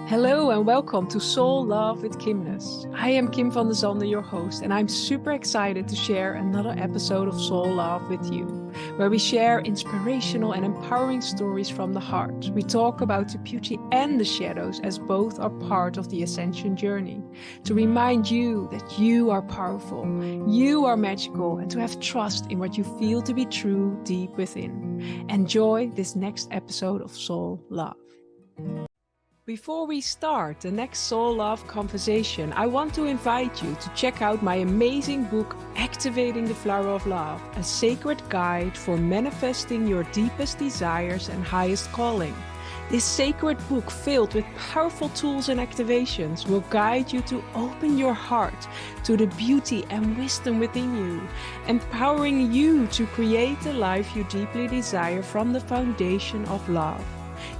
Hello and welcome to Soul Love with Kimness. I am Kim van der Zande, your host, and I'm super excited to share another episode of Soul Love with you, where we share inspirational and empowering stories from the heart. We talk about the beauty and the shadows as both are part of the ascension journey, to remind you that you are powerful, you are magical, and to have trust in what you feel to be true deep within. Enjoy this next episode of Soul Love. Before we start the next Soul Love conversation, I want to invite you to check out my amazing book, Activating the Flower of Love, a sacred guide for manifesting your deepest desires and highest calling. This sacred book, filled with powerful tools and activations, will guide you to open your heart to the beauty and wisdom within you, empowering you to create the life you deeply desire from the foundation of love.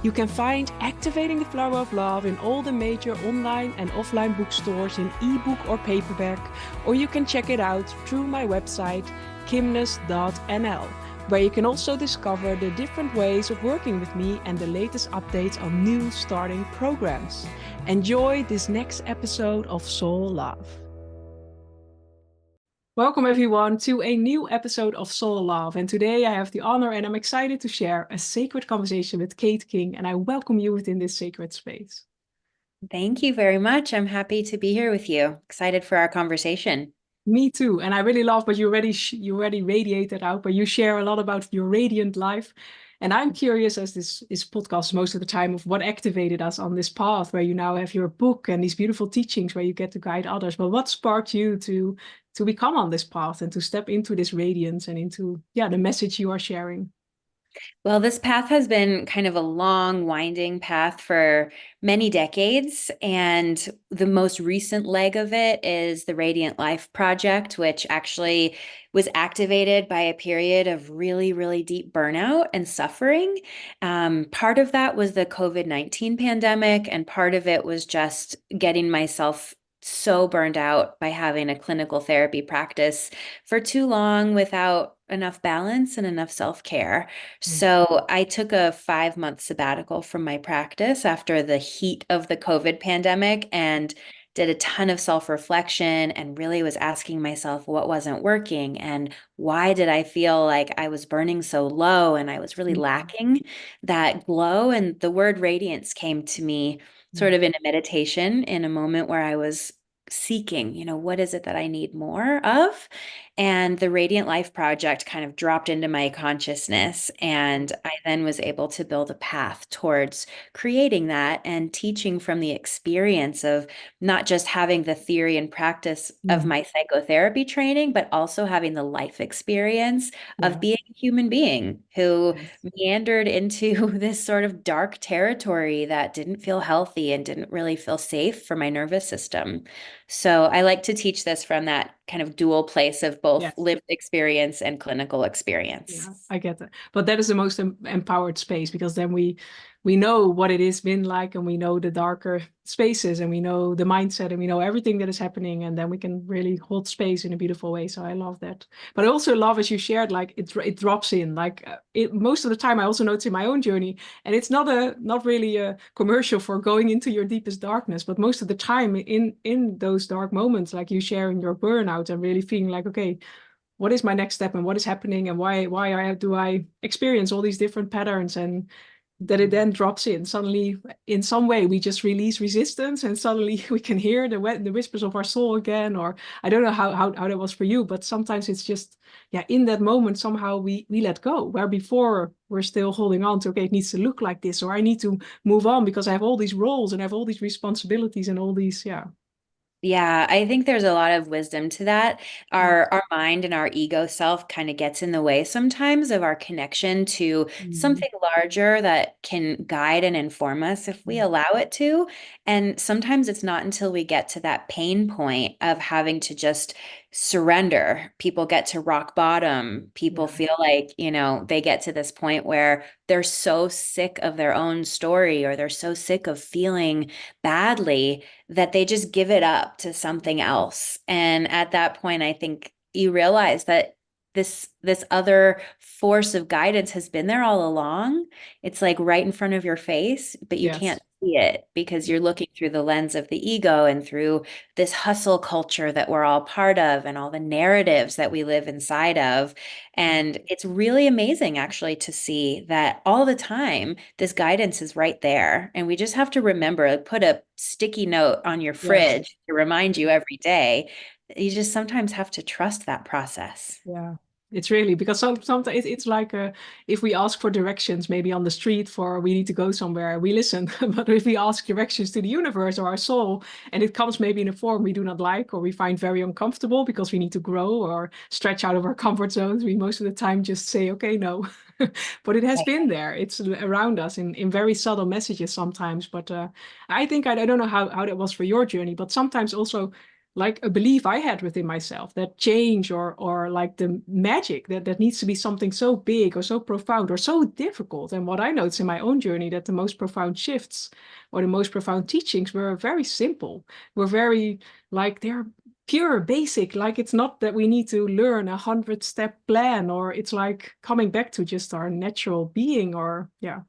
You can find Activating the Flower of Love in all the major online and offline bookstores in ebook or paperback, or you can check it out through my website, kimness.nl, where you can also discover the different ways of working with me and the latest updates on new starting programs. Enjoy this next episode of Soul Love. Welcome everyone to a new episode of Soul Love, and today I have the honor and I'm excited to share a sacred conversation with Kate King, and I welcome you within this sacred space. Thank you very much. I'm happy to be here with you. Excited for our conversation. Me too, and I really love what you already radiated out, but you share a lot about your radiant life. And I'm curious, as this podcast most of the time, of what activated us on this path where you now have your book and these beautiful teachings where you get to guide others. But what sparked you to become on this path and to step into this radiance and into the message you are sharing? Well, this path has been kind of a long, winding path for many decades. And the most recent leg of it is the Radiant Life Project, which actually was activated by a period of really, really deep burnout and suffering. Part of that was the COVID-19 pandemic, and part of it was just getting myself so burned out by having a clinical therapy practice for too long without enough balance and enough self-care. So I took a 5-month sabbatical from my practice after the heat of the COVID pandemic and did a ton of self-reflection and really was asking myself what wasn't working and why did I feel like I was burning so low and I was really lacking that glow. And the word radiance came to me sort of in a meditation in a moment where I was seeking, what is it that I need more of? And the Radiant Life Project kind of dropped into my consciousness. And I then was able to build a path towards creating that and teaching from the experience of not just having the theory and practice of my psychotherapy training, but also having the life experience of being a human being who meandered into this sort of dark territory that didn't feel healthy and didn't really feel safe for my nervous system. So I like to teach this from that kind of dual place of both lived experience and clinical experience. Yeah, I get that. But that is the most empowered space, because then we know what it has been like, and we know the darker spaces, and we know the mindset, and we know everything that is happening, and then we can really hold space in a beautiful way. So I love that. But I also love, as you shared, like it drops in, like most of the time I also notice in my own journey, and it's not really a commercial for going into your deepest darkness, but most of the time in those dark moments, like you sharing your burnout and really feeling like, okay, what is my next step and what is happening and why do I experience all these different patterns, and that it then drops in suddenly. In some way we just release resistance, and suddenly we can hear the whispers of our soul again. Or I don't know how that was for you, but sometimes it's just in that moment somehow we let go, where before we're still holding on to, okay, it needs to look like this, or I need to move on because I have all these roles and I have all these responsibilities and all these Yeah, I think there's a lot of wisdom to that. Our mind and our ego self kind of gets in the way sometimes of our connection to something larger that can guide and inform us if we allow it to. And sometimes it's not until we get to that pain point of having to just surrender. People get to rock bottom. People feel like, they get to this point where they're so sick of their own story, or they're so sick of feeling badly that they just give it up to something else. And at that point, I think you realize that this other force of guidance has been there all along. It's like right in front of your face, but you can't see it because you're looking through the lens of the ego and through this hustle culture that we're all part of and all the narratives that we live inside of. And it's really amazing actually to see that all the time this guidance is right there. And we just have to remember, like, put a sticky note on your Yes. fridge to remind you every day. You just sometimes have to trust that process. Yeah, it's really because sometimes it's like if we ask for directions, maybe on the street for we need to go somewhere, we listen. But if we ask directions to the universe or our soul, and it comes maybe in a form we do not like or we find very uncomfortable because we need to grow or stretch out of our comfort zones, we most of the time just say, okay, no. But it has been there. It's around us in very subtle messages sometimes. But I think I don't know how that was for your journey, but sometimes also like a belief I had within myself that change or like the magic that needs to be something so big or so profound or so difficult. And what I noticed in my own journey that the most profound shifts or the most profound teachings were very simple, were very like they're pure basic. Like it's not that we need to learn 100-step plan or it's like coming back to just our natural being or yeah.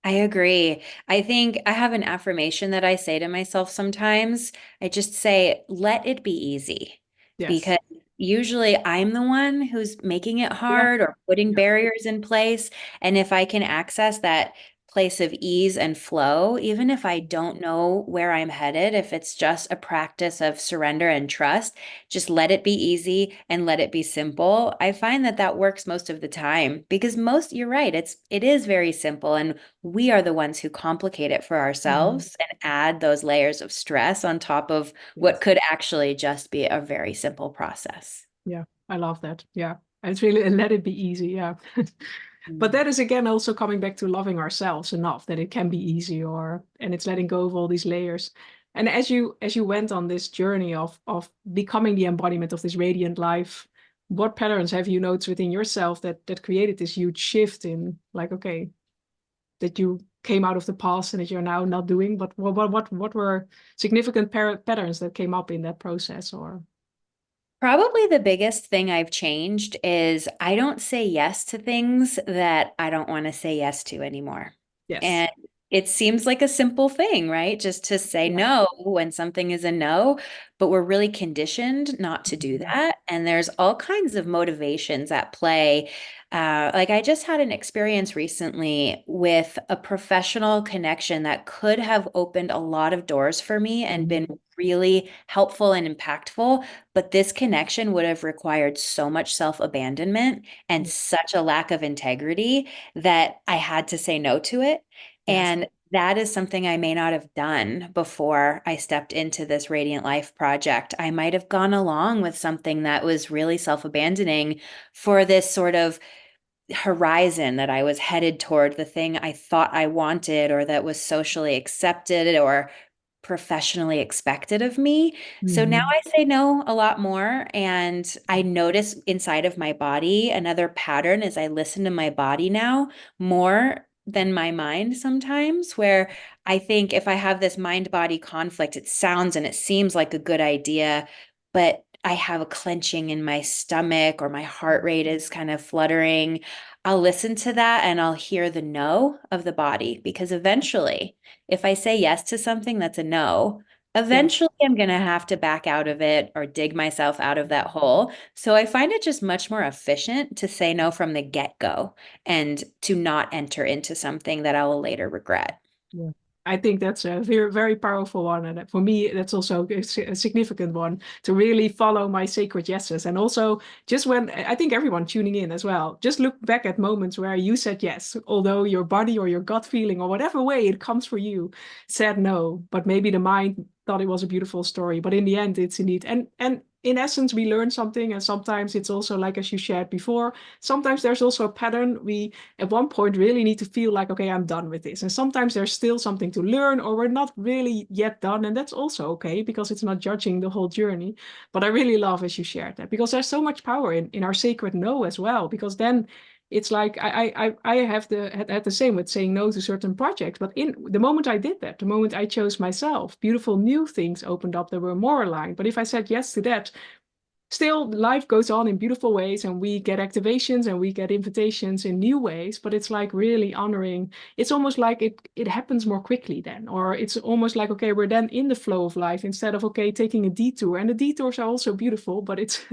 I agree. I think I have an affirmation that I say to myself sometimes. I just say, let it be easy. Yes. Because usually I'm the one who's making it Yeah. hard or putting Yeah. barriers in place. And if I can access that place of ease and flow, even if I don't know where I'm headed, if it's just a practice of surrender and trust, just let it be easy and let it be simple. I find that that works most of the time because you're right, it is very simple and we are the ones who complicate it for Mhm. ourselves and add those layers of stress on top of what Yes. could actually just be a very simple process. Yeah, I love that. Yeah. And it's really let it be easy. Yeah. But Mm. that is again also coming back to loving ourselves enough that it can be easy or and it's letting go of all these layers. And as you went on this journey of becoming the embodiment of this radiant life, what patterns have you noticed within yourself that created this huge shift in like, okay, that you came out of the past and that you're now not doing, but what were significant patterns that came up in that process or Probably the biggest thing I've changed is I don't say yes to things that I don't want to say yes to anymore. yes. And it seems like a simple thing, right? Just to say Yeah. no when something is a no, but we're really conditioned not to do Mhm. that. And there's all kinds of motivations at play. Like I just had an experience recently with a professional connection that could have opened a lot of doors for me and been Mhm. really helpful and impactful. But this connection would have required so much self-abandonment and such a lack of integrity that I had to say no to it. Yes. And that is something I may not have done before I stepped into this Radiant Life project. I might have gone along with something that was really self-abandoning for this sort of horizon that I was headed toward, the thing I thought I wanted or that was socially accepted or professionally expected of me. So now Mhm. I say no a lot more. And I notice inside of my body another pattern as I listen to my body now more than my mind sometimes, where I think if I have this mind body conflict, it sounds and it seems like a good idea, but I have a clenching in my stomach or my heart rate is kind of fluttering. I'll listen to that and I'll hear the no of the body because eventually, if I say yes to something that's a no, Yes. eventually I'm going to have to back out of it or dig myself out of that hole. So I find it just much more efficient to say no from the get-go and to not enter into something that I will later regret. Yeah. I think that's a very, very powerful one. And for me, that's also a significant one to really follow my sacred yeses. And also, just when I think everyone tuning in as well, just look back at moments where you said yes, although your body or your gut feeling or whatever way it comes for you said no. But maybe the mind thought it was a beautiful story. But in the end, it's indeed. And in essence, we learn something. And sometimes it's also like, as you shared before, sometimes there's also a pattern. We at one point really need to feel like, okay, I'm done with this. And sometimes there's still something to learn, or we're not really yet done. And that's also okay because it's not judging the whole journey. But I really love as you shared that because there's so much power in our sacred no as well. Because then it's like I have had the same with saying no to certain projects. But in the moment I did that, the moment I chose myself, beautiful new things opened up that were more aligned. But if I said yes to that, still life goes on in beautiful ways, and we get activations and we get invitations in new ways, but it's like really honoring. It's almost like it happens more quickly then, or it's almost like, okay, we're then in the flow of life instead of, okay, taking a detour. And the detours are also beautiful, but it's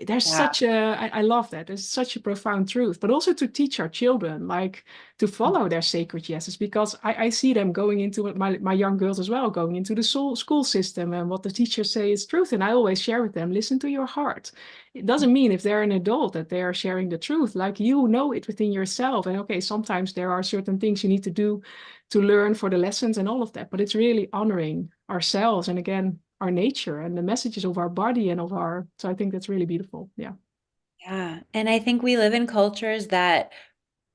there's Yeah. such a I love that. There's such a profound truth, but also to teach our children, like, to follow their sacred yeses, because I see them going into my young girls as well, going into the school system, and what the teachers say is truth. And I always share with them, listen to your heart. It doesn't mean if they're an adult that they are sharing the truth, like, you know it within yourself. And okay, sometimes there are certain things you need to do to learn for the lessons and all of that, but it's really honoring ourselves, and again, our nature and the messages of our body and of our, so I think that's really beautiful. Yeah. Yeah. And I think we live in cultures that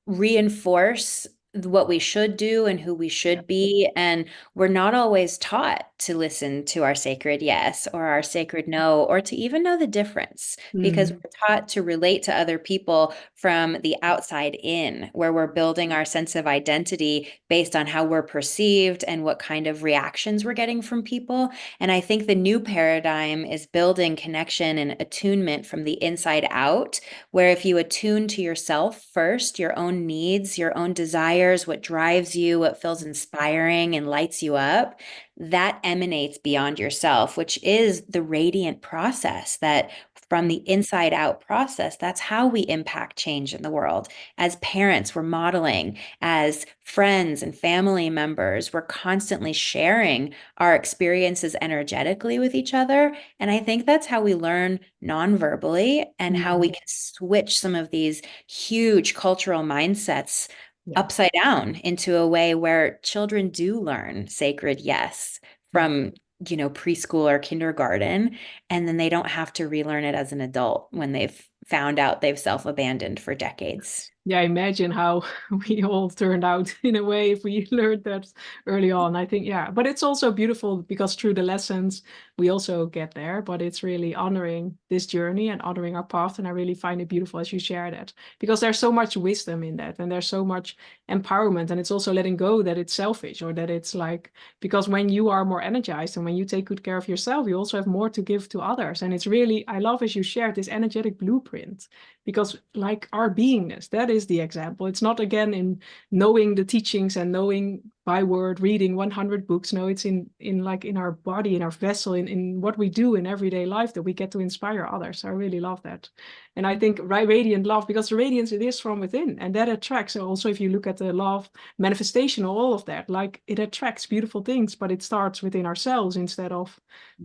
reinforce what we should do and who we Yeah. should be. And we're not always taught to listen to our sacred yes or our sacred no, or to even know the difference, because Mm. we're taught to relate to other people from the outside in, where we're building our sense of identity based on how we're perceived and what kind of reactions we're getting from people. And I think the new paradigm is building connection and attunement from the inside out, where if you attune to yourself first, your own needs, your own desires, what drives you, what feels inspiring and lights you up, that emanates beyond yourself, which is the radiant process that from the inside out process, that's how we impact change in the world. As parents, we're modeling. As friends and family members, we're constantly sharing our experiences energetically with each other. And I think that's how we learn non-verbally, and how we Mm. can switch some of these huge cultural mindsets Yeah. upside down into a way where children do learn sacred yes Yeah. from, preschool or kindergarten, and then they don't have to relearn it as an adult when they've found out they've self-abandoned for decades. Yeah, imagine how we all turned out in a way if we learned that early on. I think, yeah, but it's also beautiful because through the lessons we also get there. But it's really honoring this journey and honoring our path. And I really find it beautiful as you share that, because there's so much wisdom in that, and there's so much empowerment. And it's also letting go that it's selfish, or that it's like, because when you are more energized and when you take good care of yourself, you also have more to give to others. And it's really, I love as you shared this energetic blueprint, because like our beingness, that is the example. It's not again in knowing the teachings and knowing by word, reading 100 books. No, it's in like in our body, in our vessel, in what we do in everyday life, that we get to inspire others. I really love that. And I think radiant love, because the radiance, it is from within, and that attracts. So also if you look at the love manifestation, all of that, like, it attracts beautiful things, but it starts within ourselves instead of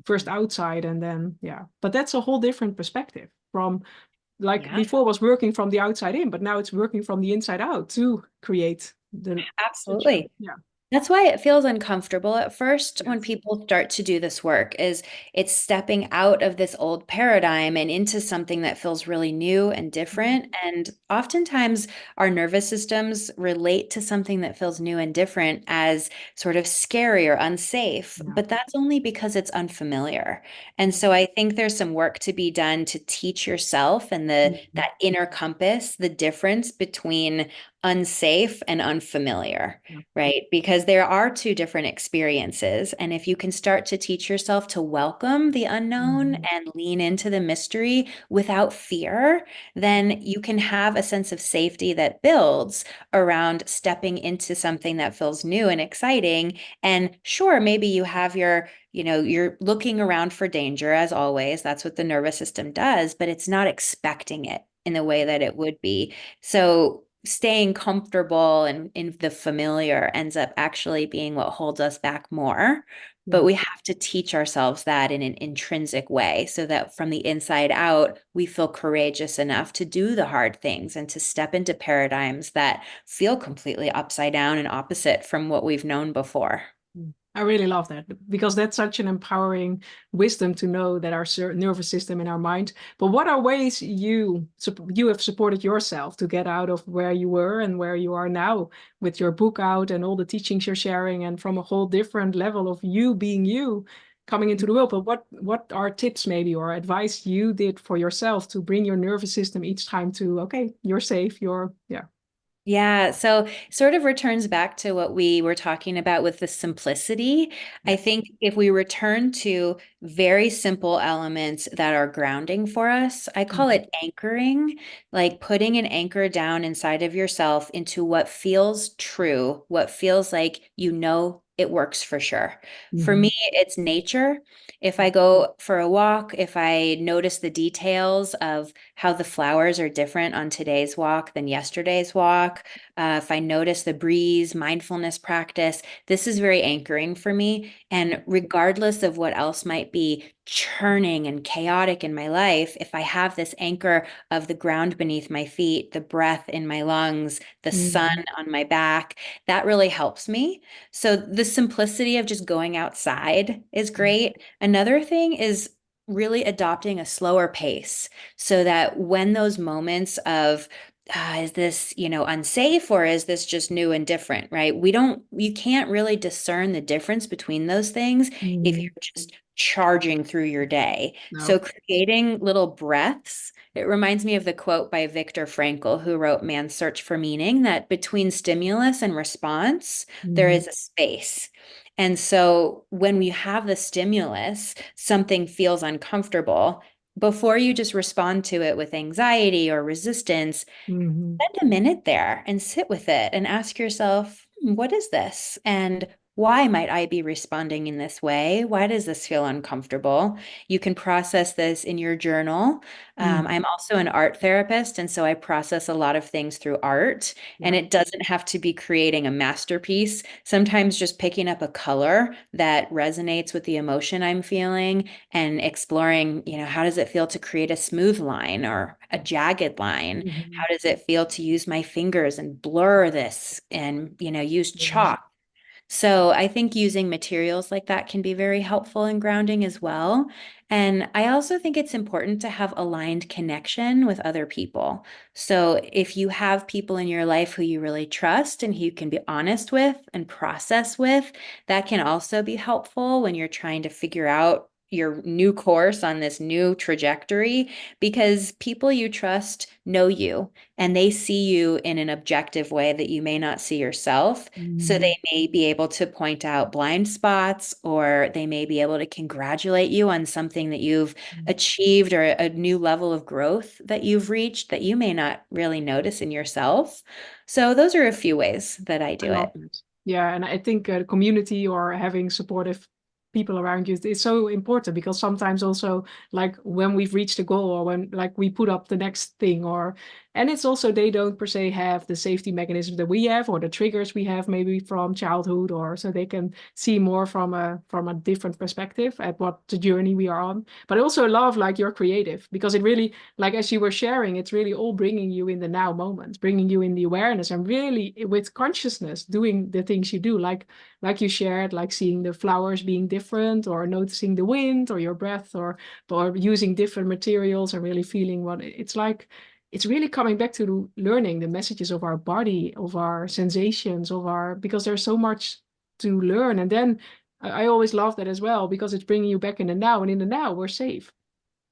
first outside. And then, yeah, but that's a whole different perspective from, like, Yeah, before was working from the outside in, but now it's working from the inside out to create the such a, absolutely. yeah. That's why it feels uncomfortable at first when Yes. people start to do this work, is it's stepping out of this old paradigm and into something that feels really new and different. And oftentimes our nervous systems relate to something that feels new and different as sort of scary or unsafe, Yeah. but that's only because it's unfamiliar. And so I think there's some work to be done to teach yourself and Mhm. that inner compass, the difference between unsafe and unfamiliar, Yeah. right? Because there are two different experiences. And if you can start to teach yourself to welcome the unknown Mhm. and lean into the mystery without fear, then you can have a sense of safety that builds around stepping into something that feels new and exciting. And sure, maybe you have you're looking around for danger as always. That's what the nervous system does, but it's not expecting it in the way that it would be. So staying comfortable and in the familiar ends up actually being what holds us back more. But Yeah. we have to teach ourselves that in an intrinsic way, so that from the inside out, we feel courageous enough to do the hard things and to step into paradigms that feel completely upside down and opposite from what we've known before. I really love that, because that's such an empowering wisdom to know that our nervous system and our mind. But what are ways you have supported yourself to get out of where you were and where you are now, with your book out and all the teachings you're sharing, and from a whole different level of you being you coming into the world? But what are tips maybe, or advice you did for yourself to bring your nervous system each time to, okay, you're safe, you're, yeah. Yeah, so sort of returns back to what we were talking about with the simplicity. I Yes. think if we return to very simple elements that are grounding for us, I call Mhm. it anchoring, like putting an anchor down inside of yourself into what feels true, what feels like you know it works for sure. For me, Mhm. it's nature. If I go for a walk, if I notice the details of how the flowers are different on today's walk than yesterday's walk, if I notice the breeze, mindfulness practice, this is very anchoring for me. And regardless of what else might be churning and chaotic in my life, if I have this anchor of the ground beneath my feet, the breath in my lungs, the sun Mhm. on my back, that really helps me. So the simplicity of just going outside is great. Another thing is really adopting a slower pace so that when those moments of is this, unsafe or is this just new and different, right? You can't really discern the difference between those things if Mhm. you're just charging through your day. So No. creating little breaths, it reminds me of the quote by Viktor Frankl, who wrote Man's Search for Meaning, that between stimulus and response, there Mhm. is a space. And so when we have the stimulus, something feels uncomfortable. Before you just respond to it with anxiety or resistance, Mhm. spend a minute there and sit with it and ask yourself, what is this? And why might I be responding in this way? Why does this feel uncomfortable? You can process this in your journal. Mhm. I'm also an art therapist, and so I process a lot of things through art. And Yeah. it doesn't have to be creating a masterpiece. Sometimes just picking up a color that resonates with the emotion I'm feeling and exploring, how does it feel to create a smooth line or a jagged line? Mhm. How does it feel to use my fingers and blur this and, use Yeah. chalk? So I think using materials like that can be very helpful and grounding as well. And I also think it's important to have aligned connection with other people. So if you have people in your life who you really trust and who you can be honest with and process with, that can also be helpful when you're trying to figure out your new course on this new trajectory, because people you trust know you and they see you in an objective way that you may not see yourself. So Mhm. they may be able to point out blind spots, or they may be able to congratulate you on something that you've achieved or a new level of growth that you've reached that you may not really notice in yourself. So those are a few ways that I I do love it. it. Yeah, and I think the community or having supportive people around you is so important because sometimes also like when we've reached a goal or when like we put up the next thing or and it's also they don't per se have the safety mechanism that we have or the triggers we have maybe from childhood or so they can see more from a different perspective at what the journey we are on. But I also love like you're creative because it really like as you were sharing, it's really all bringing you in the now moment, bringing you in the awareness and really with consciousness doing the things you do, like you shared, like seeing the flowers being different or noticing the wind or your breath or using different materials and really feeling what it's like. It's really coming back to learning the messages of our body, of our sensations, of our because there's so much to learn. And then I always love that as well because it's bringing you back in the now, and in the now we're safe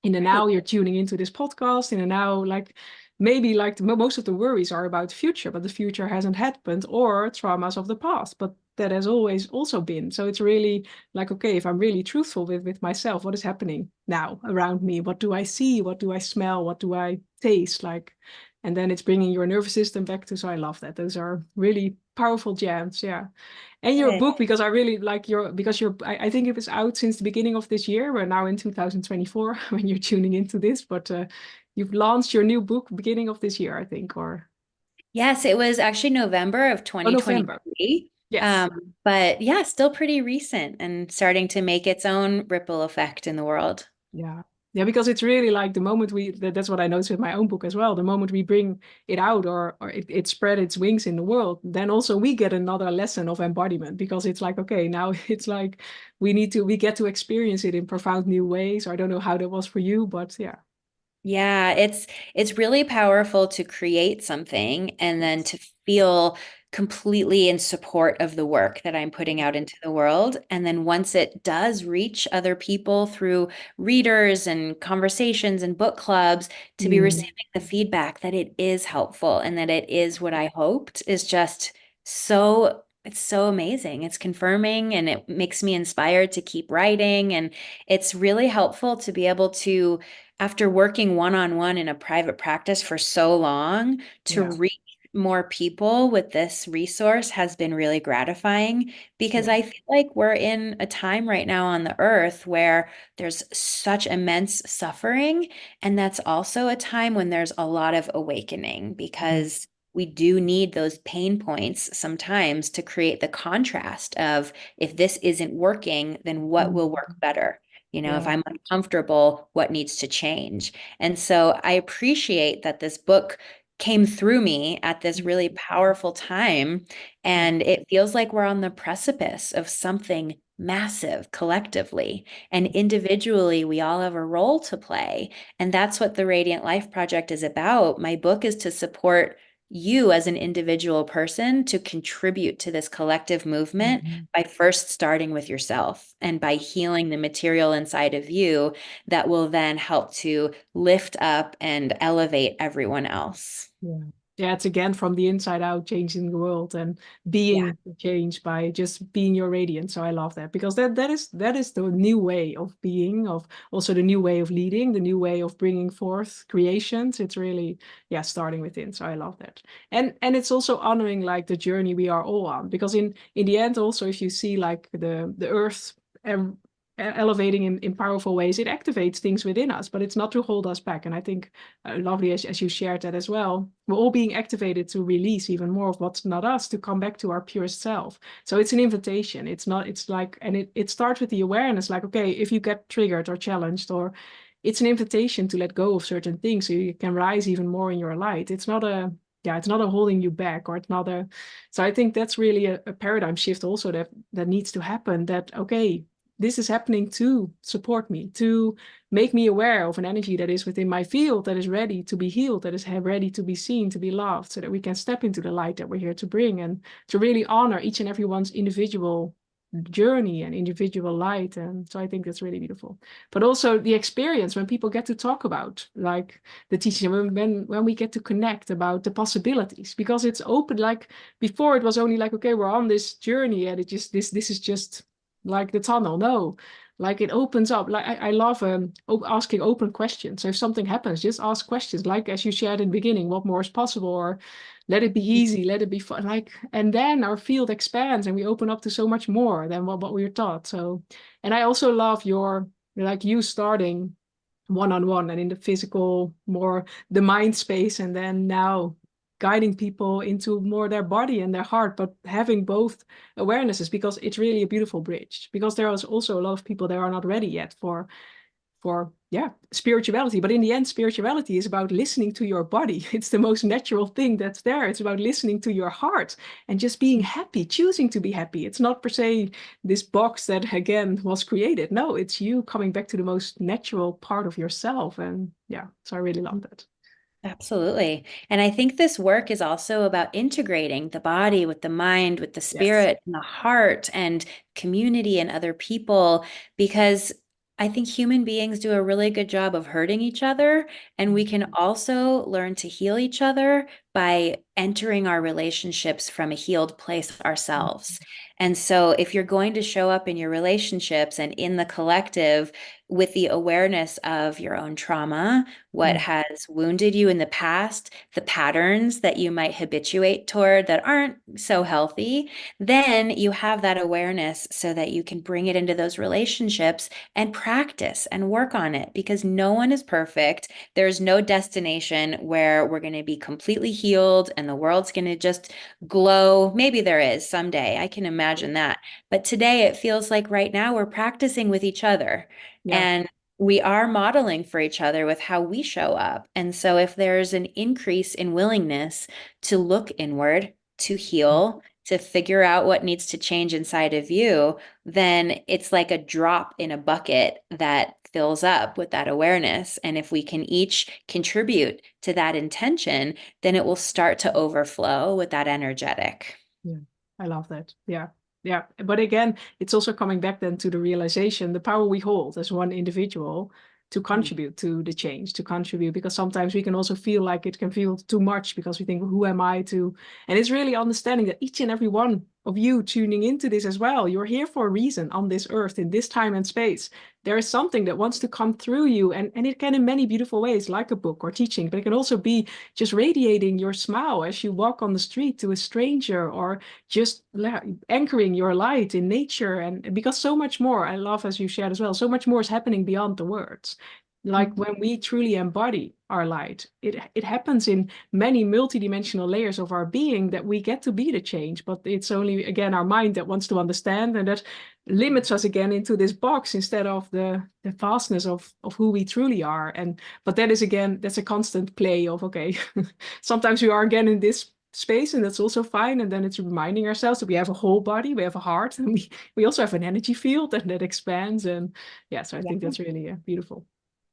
in the Right. now you're tuning into this podcast in the now like maybe like most of the worries are about the future but the future hasn't happened or traumas of the past but that has always also been so it's really like okay if I'm really truthful with myself what is happening now around me what do I see what do I smell what do I taste like and then it's bringing your nervous system back to so I love that those are really powerful jams yeah and your Good. book, because I really like your, because you're, I think it was out since the beginning of this year. We're now in 2024 when you're tuning into this, but you've launched your new book beginning of this year, I think, or Yes, it was actually November of oh, November. 2023. Yes. But yeah, still pretty recent and starting to make its own ripple effect in the world. Yeah. Yeah, because it's really like the moment that's what I noticed with my own book as well. The moment we bring it out or it spread its wings in the world, then also we get another lesson of embodiment because it's like, okay, now it's like we get to experience it in profound new ways. I don't know how that was for you, but yeah. Yeah, it's really powerful to create something and then Yes. to feel completely in support of the work that I'm putting out into the world. And then once it does reach other people through readers and conversations and book clubs, to be Mm. receiving the feedback that it is helpful and that it is what I hoped is just so. It's so amazing. It's confirming and it makes me inspired to keep writing. And it's really helpful to be able to, after working one-on-one in a private practice for so long, to Yeah. reach more people with this resource has been really gratifying because Yeah. I feel like we're in a time right now on the earth where there's such immense suffering. And that's also a time when there's a lot of awakening Mhm. because we do need those pain points sometimes to create the contrast of if this isn't working, then what will work Mhm. better? If Yeah. I'm uncomfortable, what needs to change? And so I appreciate that this book came through me at this really powerful time. Yeah. And it feels like we're on the precipice of something massive collectively. And individually, we all have a role to play. And that's what the Radiant Life Project is about. My book is to support you as an individual person to contribute to this collective movement Mhm. by first starting with yourself and by healing the material inside of you that will then help to lift up and elevate everyone else. Yeah. Yeah, it's again from the inside out, changing the world and Yeah. being changed by just being your radiance. So I love that because that is the new way of being, of also the new way of leading, the new way of bringing forth creations. It's really, yeah, starting within. So I love that. And it's also honoring like the journey we are all on because in the end also if you see like the earth elevating in powerful ways, it activates things within us, but it's not to hold us back. And I think lovely as you shared that as well. We're all being activated to release even more of what's not us, to come back to our purest self. So it's an invitation. It's not, it's like, and it starts with the awareness, like, okay, if you get triggered or challenged, or it's an invitation to let go of certain things so you can rise even more in your light. It's not a, yeah, it's not a holding you back, or it's not a, so I think that's really a paradigm shift also that needs to happen, that, okay, this is happening to support me, to make me aware of an energy that is within my field, that is ready to be healed, that is ready to be seen, to be loved, so that we can step into the light that we're here to bring, and to really honor each and everyone's individual journey and individual light. And so I think that's really beautiful. But also the experience when people get to talk about like the teaching, when we get to connect about the possibilities, because it's open. Like before it was only like, okay, we're on this journey and it just this is just like the tunnel. No, like it opens up. Like I love asking open questions. So if something happens, just ask questions, like as you shared in the beginning, what more is possible, or let it be easy, let it be fun. Like, and then our field expands and we open up to so much more than what we were taught. So, and I also love your, like you starting one-on-one and in the physical, more the mind space, and then now guiding people into more their body and their heart, but having both awarenesses, because it's really a beautiful bridge, because there is also a lot of people that are not ready yet for yeah, spirituality. But in the end, spirituality is about listening to your body. It's the most natural thing that's there. It's about listening to your heart and just being happy, choosing to be happy. It's not per se this box that again was created. No, it's you coming back to the most natural part of yourself. And yeah, so I really love that. Absolutely. And I think this work is also about integrating the body with the mind, with the Yes. spirit and the heart and community and other people, because I think human beings do a really good job of hurting each other. And we can also learn to heal each other by entering our relationships from a healed place ourselves. And so if you're going to show up in your relationships and in the collective with the awareness of your own trauma, what Mm. has wounded you in the past, the patterns that you might habituate toward that aren't so healthy, then you have that awareness so that you can bring it into those relationships and practice and work on it because no one is perfect. There's no destination where we're going to be completely healed and the world's going to just glow. Maybe there is someday. I can imagine that. But today it feels like right now we're practicing with each other. Yeah. And we are modeling for each other with how we show up. And so if there's an increase in willingness to look inward, to heal, to figure out what needs to change inside of you, then it's like a drop in a bucket that fills up with that awareness. And if we can each contribute to that intention, then it will start to overflow with that energetic. Yeah, I love that. Yeah. Yeah. But again, it's also coming back then to the realization, the power we hold as one individual to contribute to the change, to contribute, because sometimes we can also feel like it can feel too much because we think, who am I to? And it's really understanding that each and every one of you tuning into this as well, you're here for a reason on this earth, in this time and space. There is something that wants to come through you, and it can in many beautiful ways, like a book or teaching, but it can also be just radiating your smile as you walk on the street to a stranger, or just anchoring your light in nature. And because so much more, I love, as you shared as well, so much more is happening beyond the words. Like when we truly embody our light, it happens in many multidimensional layers of our being, that we get to be the change. But it's only, again, our mind that wants to understand, and that limits us again into this box instead of the vastness of who we truly are. And but that is, again, that's a constant play of, okay, sometimes we are again in this space, and that's also fine. And then it's reminding ourselves that we have a whole body, we have a heart, and we also have an energy field that expands. And yeah, so I think that's really beautiful.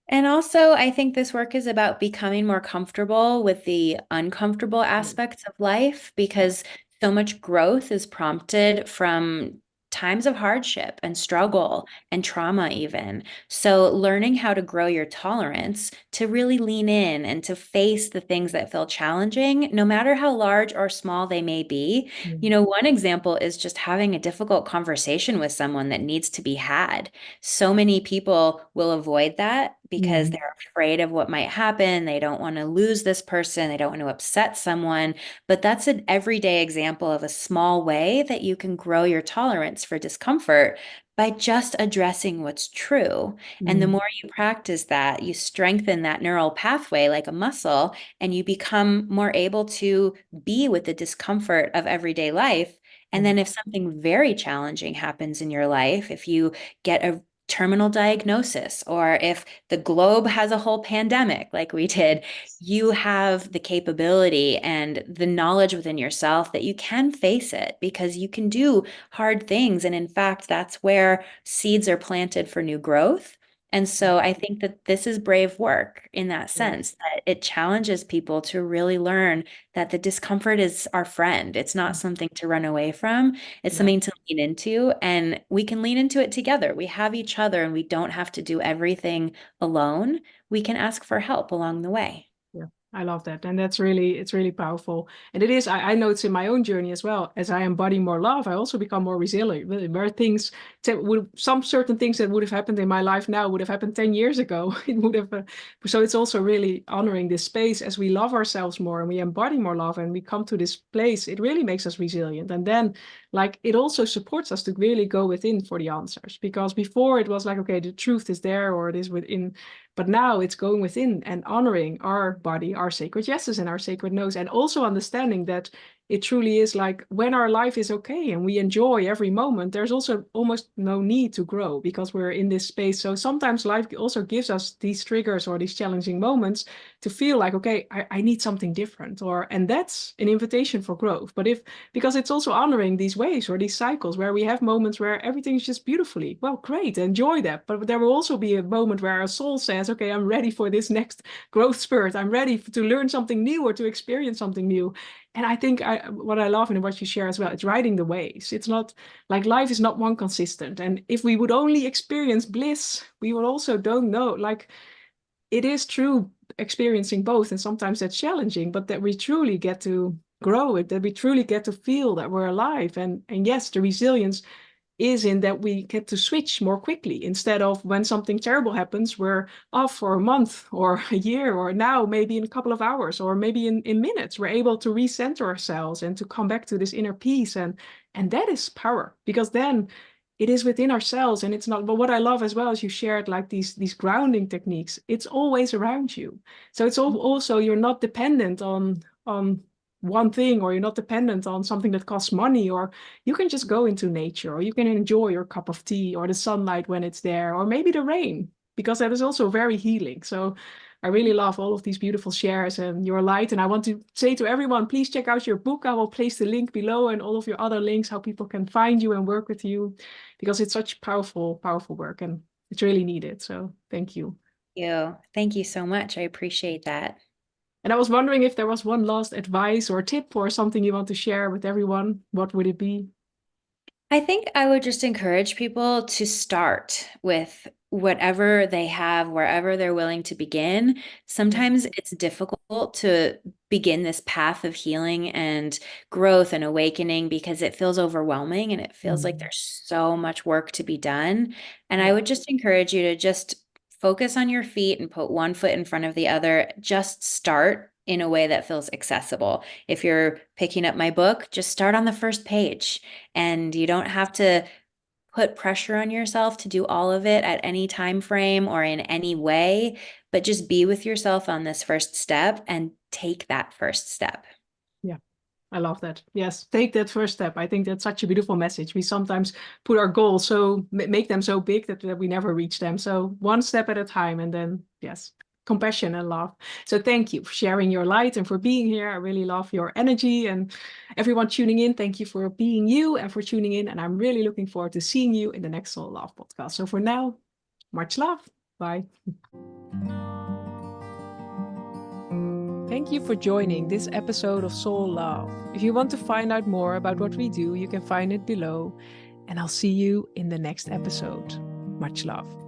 And also, I think this work is about becoming more comfortable with the uncomfortable aspects of life, because so much growth is prompted from times of hardship and struggle and trauma, even. So, learning how to grow your tolerance to really lean in and to face the things that feel challenging, no matter how large or small they may be. You know, one example is just having a difficult conversation with someone that needs to be had. So many people will avoid that because they're afraid of what might happen. They don't want to lose this person. They don't want to upset someone. But that's an everyday example of a small way that you can grow your tolerance for discomfort by just addressing what's true. And the more you practice that, you strengthen that neural pathway like a muscle, and you become more able to be with the discomfort of everyday life. And then if something very challenging happens in your life, if you get a terminal diagnosis, or if the globe has a whole pandemic like we did, you have the capability and the knowledge within yourself that you can face it, because you can do hard things. And in fact, that's where seeds are planted for new growth. And so I think that this is brave work in that sense, that it challenges people to really learn that the discomfort is our friend. It's not something to run away from. It's something to lean into, and we can lean into it together. We have each other, and we don't have to do everything alone. We can ask for help along the way. Yeah, I love that. And that's really, it's really powerful. And it is, I know it's in my own journey as well. As I embody more love, I also become more resilient. Where things, some certain things that would have happened in my life now would have happened 10 years ago. It would have, so it's also really honoring this space as we love ourselves more and we embody more love and we come to this place. It really makes us resilient. And then, like, it also supports us to really go within for the answers. Because before it was like, okay, the truth is there, or it is within. But now it's going within and honoring our body, our sacred yeses and our sacred no's, and also understanding that it truly is like when our life is okay and we enjoy every moment, there's also almost no need to grow because we're in this space. So sometimes life also gives us these triggers or these challenging moments to feel like, okay, I need something different, and that's an invitation for growth. But because it's also honoring these waves or these cycles where we have moments where everything's just beautifully, well, great, enjoy that. But there will also be a moment where our soul says, okay, I'm ready for this next growth spurt. I'm ready to learn something new or to experience something new. And I think what I love and what you share as well, it's riding the waves. It's not like life is not one consistent. And if we would only experience bliss, we would also don't know. Like it is true experiencing both. And sometimes that's challenging, but that we truly get to grow it, that we truly get to feel that we're alive. And yes, the resilience is in that we get to switch more quickly instead of when something terrible happens, we're off for a month or a year, or now maybe in a couple of hours, or maybe in minutes, we're able to recenter ourselves and to come back to this inner peace. And that is power, because then it is within ourselves and it's not. But what I love as well is you shared like these grounding techniques. It's always around you. So it's also you're not dependent on one thing, or you're not dependent on something that costs money, or you can just go into nature, or you can enjoy your cup of tea or the sunlight when it's there, or maybe the rain, because that is also very healing. So I really love all of these beautiful shares and your light. And I want to say to everyone, please check out your book. I will place the link below and all of your other links, how people can find you and work with you, because it's such powerful, powerful work. And It's really needed. So thank you. Thank you so much. I appreciate that. And I was wondering if there was one last advice or tip or something you want to share with everyone. What would it be? I think I would just encourage people to start with whatever they have, wherever they're willing to begin. Sometimes it's difficult to begin this path of healing and growth and awakening because it feels overwhelming and it feels like there's so much work to be done. And I would just encourage you to just focus on your feet and put one foot in front of the other. Just start in a way that feels accessible. If you're picking up my book, just start on the first page. And you don't have to put pressure on yourself to do all of it at any time frame or in any way, but just be with yourself on this first step and take that first step. Yeah, I love that. Yes, take that first step. I think that's such a beautiful message. We sometimes put our goals so make them so big that we never reach them. So one step at a time, and then yes, compassion and love. So thank you for sharing your light and for being here. I really love your energy, and everyone tuning in, thank you for being you and for tuning in. And I'm really looking forward to seeing you in the next Soul Love podcast. So for now, much love. Bye. Thank you for joining this episode of Soul Love. If you want to find out more about what we do, you can find it below. And I'll see you in the next episode. Much love.